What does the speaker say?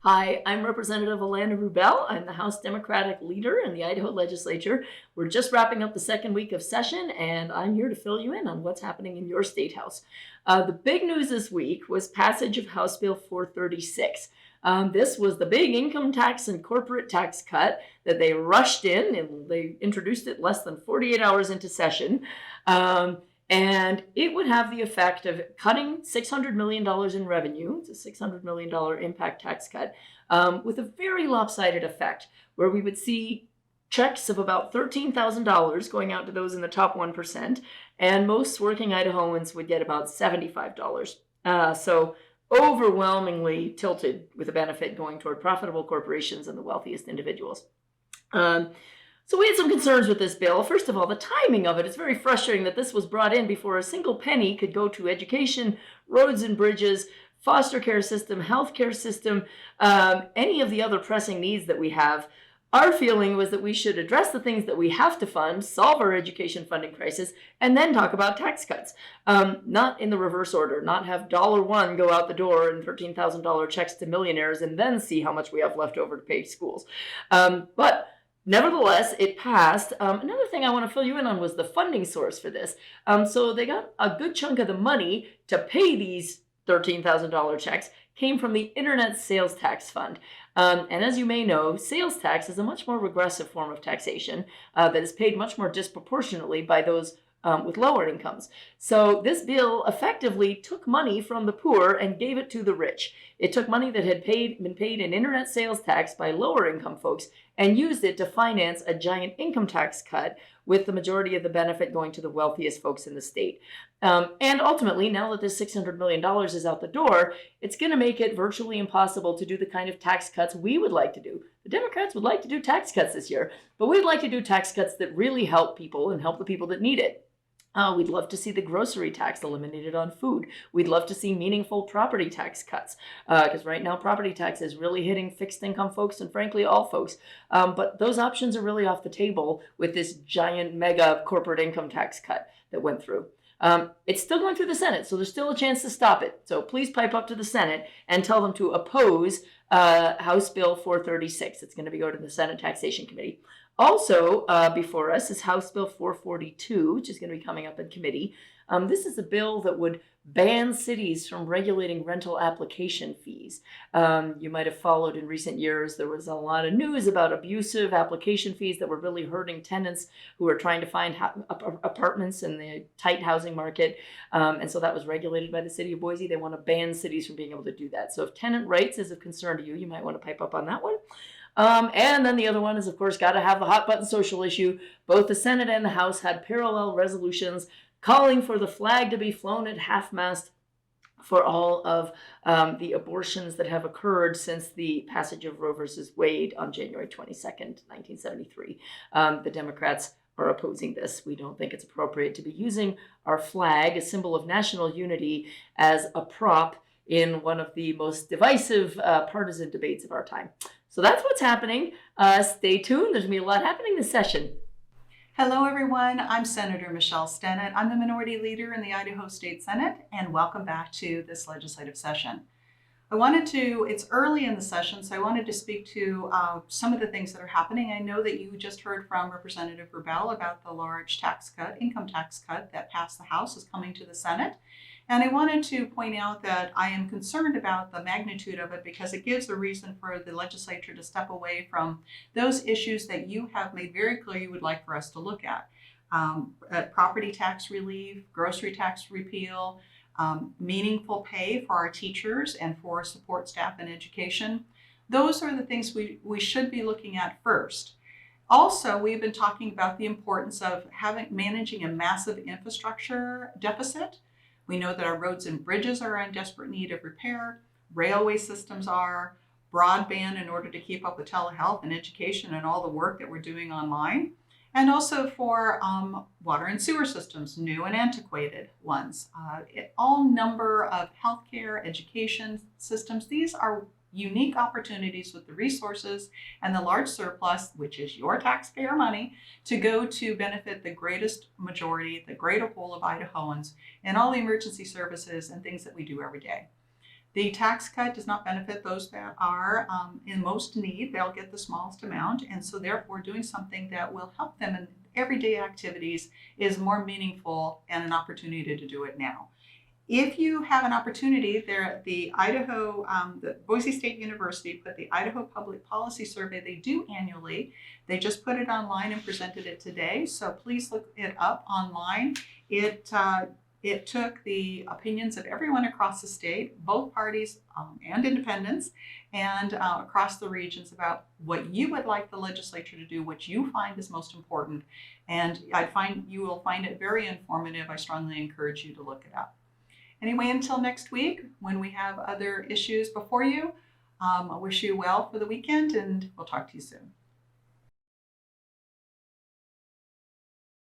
Hi, I'm Representative Alana Rubel. I'm the House Democratic leader in the Idaho legislature. We're just wrapping up the second week of session, and I'm here to fill you in on what's happening in your state house. The big news this week was passage of House Bill 436. This was the big income tax and corporate tax cut that they rushed in, and they introduced it less than 48 hours into session. And it would have the effect of cutting $600 million in revenue. It's a $600 million impact tax cut with a very lopsided effect, where we would see checks of about $13,000 going out to those in the top 1%, and most working Idahoans would get about $75. So overwhelmingly tilted, with a benefit going toward profitable corporations and the wealthiest individuals. So we had some concerns with this bill. First of all, the timing of it. It's very frustrating that this was brought in before a single penny could go to education, roads and bridges, foster care system, healthcare system, any of the other pressing needs that we have. Our feeling was that we should address the things that we have to fund, solve our education funding crisis, and then talk about tax cuts. Not in the reverse order, not have $1 go out the door and $13,000 checks to millionaires and then see how much we have left over to pay schools. But nevertheless, it passed. Another thing I want to fill you in on was the funding source for this. So they got a good chunk of the money to pay these $13,000 checks came from the Internet Sales Tax Fund. And as you may know, sales tax is a much more regressive form of taxation that is paid much more disproportionately by those with lower incomes. So this bill effectively took money from the poor and gave it to the rich. It took money that had been paid in internet sales tax by lower income folks and used it to finance a giant income tax cut, with the majority of the benefit going to the wealthiest folks in the state. And ultimately, now that this $600 million is out the door, it's going to make it virtually impossible to do the kind of tax cuts we would like to do. The Democrats would like to do tax cuts this year, but we'd like to do tax cuts that really help people and help the people that need it. We'd love to see the grocery tax eliminated on food. We'd love to see meaningful property tax cuts, because right now property tax is really hitting fixed income folks and frankly all folks. But those options are really off the table with this giant mega corporate income tax cut that went through. It's still going through the Senate, so there's still a chance to stop it. So please pipe up to the Senate and tell them to oppose House Bill 436. It's going to be going to the Senate Taxation Committee. Also before us is House Bill 442, which is going to be coming up in committee. This is a bill that would ban cities from regulating rental application fees. You might have followed in recent years, there was a lot of news about abusive application fees that were really hurting tenants who were trying to find apartments in the tight housing market. And so that was regulated by the city of Boise. They want to ban cities from being able to do that. So if tenant rights is of concern to you, you might want to pipe up on that one. And then the other one is, of course, got to have the hot button social issue. Both the Senate and the House had parallel resolutions calling for the flag to be flown at half-mast for all of the abortions that have occurred since the passage of Roe versus Wade on January 22nd, 1973. The Democrats are opposing this. We don't think it's appropriate to be using our flag, a symbol of national unity, as a prop in one of the most divisive partisan debates of our time. So that's what's happening. Stay tuned. There's going to be a lot happening this session. Hello, everyone. I'm Senator Michelle Stennett. I'm the Minority Leader in the Idaho State Senate, and welcome back to this legislative session. It's early in the session, so I wanted to speak to some of the things that are happening. I know that you just heard from Representative Rubel about the large income tax cut that passed the House is coming to the Senate. And I wanted to point out that I am concerned about the magnitude of it because it gives a reason for the legislature to step away from those issues that you have made very clear you would like for us to look at. Property tax relief, grocery tax repeal, meaningful pay for our teachers and for support staff in education. Those are the things we should be looking at first. Also, we've been talking about the importance of managing a massive infrastructure deficit. We know that our roads and bridges are in desperate need of repair. Railway systems are, broadband in order to keep up with telehealth and education and all the work that we're doing online. And also for water and sewer systems, new and antiquated ones. All number of healthcare, education systems. These are unique opportunities with the resources and the large surplus, which is your taxpayer money, to go to benefit the greatest majority, the greater whole of Idahoans, and all the emergency services and things that we do every day. The tax cut does not benefit those that are in most need. They'll get the smallest amount. And so therefore doing something that will help them in everyday activities is more meaningful and an opportunity to do it now. If you have an opportunity, there at the Idaho, the Boise State University put the Idaho Public Policy Survey they do annually. They just put it online and presented it today. So please look it up online. It took the opinions of everyone across the state, both parties and independents, and across the regions about what you would like the legislature to do, what you find is most important. And you will find it very informative. I strongly encourage you to look it up. Anyway, until next week, when we have other issues before you, I wish you well for the weekend, and we'll talk to you soon.